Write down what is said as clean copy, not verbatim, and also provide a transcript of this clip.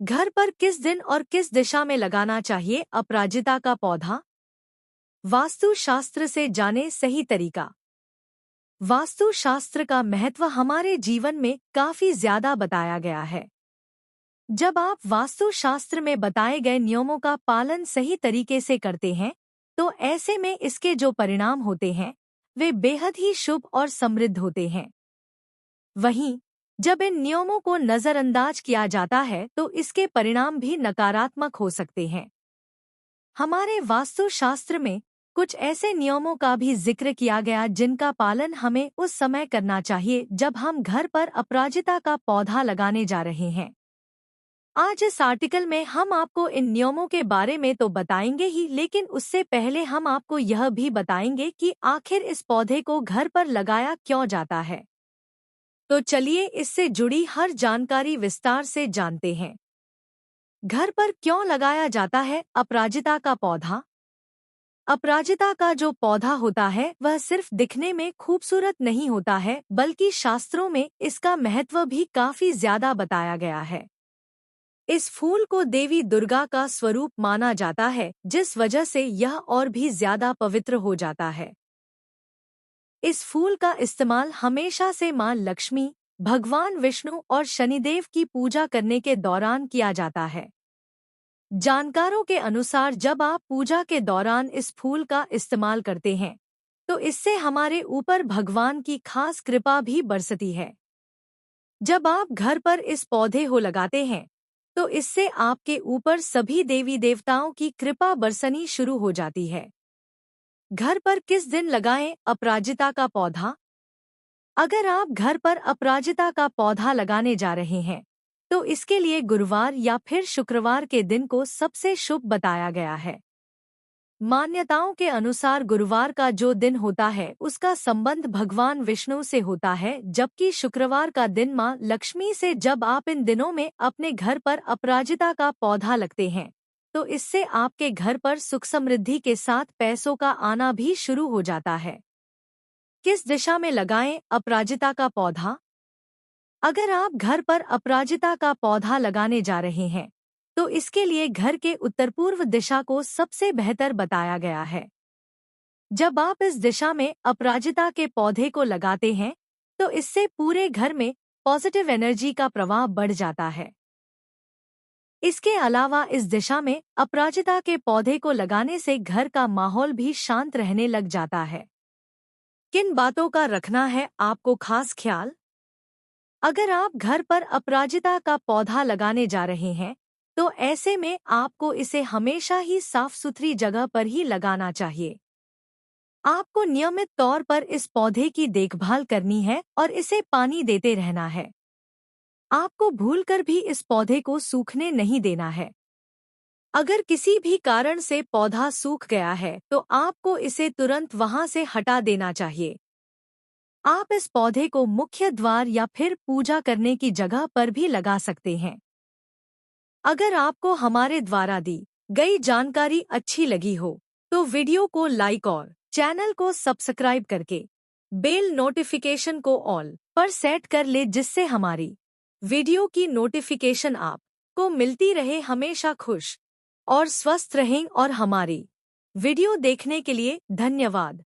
घर पर किस दिन और किस दिशा में लगाना चाहिए अपराजिता का पौधा? वास्तु शास्त्र से जाने सही तरीका। वास्तु शास्त्र का महत्व हमारे जीवन में काफी ज्यादा बताया गया है। जब आप वास्तु शास्त्र में बताए गए नियमों का पालन सही तरीके से करते हैं, तो ऐसे में इसके जो परिणाम होते हैं, वे बेहद ही शुभ और समृद्ध होते हैं। वहीं जब इन नियमों को नजरअंदाज किया जाता है तो इसके परिणाम भी नकारात्मक हो सकते हैं। हमारे वास्तुशास्त्र में कुछ ऐसे नियमों का भी जिक्र किया गया जिनका पालन हमें उस समय करना चाहिए जब हम घर पर अपराजिता का पौधा लगाने जा रहे हैं। आज इस आर्टिकल में हम आपको इन नियमों के बारे में तो बताएंगे ही, लेकिन उससे पहले हम आपको यह भी बताएंगे कि आखिर इस पौधे को घर पर लगाया क्यों जाता है। तो चलिए इससे जुड़ी हर जानकारी विस्तार से जानते हैं। घर पर क्यों लगाया जाता है अपराजिता का पौधा? अपराजिता का जो पौधा होता है वह सिर्फ दिखने में खूबसूरत नहीं होता है, बल्कि शास्त्रों में इसका महत्व भी काफी ज्यादा बताया गया है। इस फूल को देवी दुर्गा का स्वरूप माना जाता है, जिस वजह से यह और भी ज्यादा पवित्र हो जाता है। इस फूल का इस्तेमाल हमेशा से मां लक्ष्मी, भगवान विष्णु और शनिदेव की पूजा करने के दौरान किया जाता है। जानकारों के अनुसार जब आप पूजा के दौरान इस फूल का इस्तेमाल करते हैं, तो इससे हमारे ऊपर भगवान की खास कृपा भी बरसती है। जब आप घर पर इस पौधे को लगाते हैं, तो इससे आपके ऊपर सभी देवी देवताओं की कृपा बरसनी शुरू हो जाती है। घर पर किस दिन लगाएं अपराजिता का पौधा? अगर आप घर पर अपराजिता का पौधा लगाने जा रहे हैं, तो इसके लिए गुरुवार या फिर शुक्रवार के दिन को सबसे शुभ बताया गया है। मान्यताओं के अनुसार गुरुवार का जो दिन होता है उसका संबंध भगवान विष्णु से होता है, जबकि शुक्रवार का दिन मां लक्ष्मी से। जब आप इन दिनों में अपने घर पर अपराजिता का पौधा लगते हैं, तो इससे आपके घर पर सुख समृद्धि के साथ पैसों का आना भी शुरू हो जाता है। किस दिशा में लगाएं अपराजिता का पौधा? अगर आप घर पर अपराजिता का पौधा लगाने जा रहे हैं, तो इसके लिए घर के उत्तर पूर्व दिशा को सबसे बेहतर बताया गया है। जब आप इस दिशा में अपराजिता के पौधे को लगाते हैं, तो इससे पूरे घर में पॉजिटिव एनर्जी का प्रवाह बढ़ जाता है। इसके अलावा इस दिशा में अपराजिता के पौधे को लगाने से घर का माहौल भी शांत रहने लग जाता है। किन बातों का रखना है आपको खास ख्याल? अगर आप घर पर अपराजिता का पौधा लगाने जा रहे हैं, तो ऐसे में आपको इसे हमेशा ही साफ सुथरी जगह पर ही लगाना चाहिए। आपको नियमित तौर पर इस पौधे की देखभाल करनी है और इसे पानी देते रहना है। आपको भूलकर भी इस पौधे को सूखने नहीं देना है। अगर किसी भी कारण से पौधा सूख गया है, तो आपको इसे तुरंत वहां से हटा देना चाहिए। आप इस पौधे को मुख्य द्वार या फिर पूजा करने की जगह पर भी लगा सकते हैं। अगर आपको हमारे द्वारा दी गई जानकारी अच्छी लगी हो, तो वीडियो को लाइक और चैनल को सब्सक्राइब करके बेल नोटिफिकेशन को ऑल पर सेट कर ले, जिससे हमारी वीडियो की नोटिफिकेशन आप को मिलती रहे। हमेशा खुश और स्वस्थ रहें और हमारी वीडियो देखने के लिए धन्यवाद।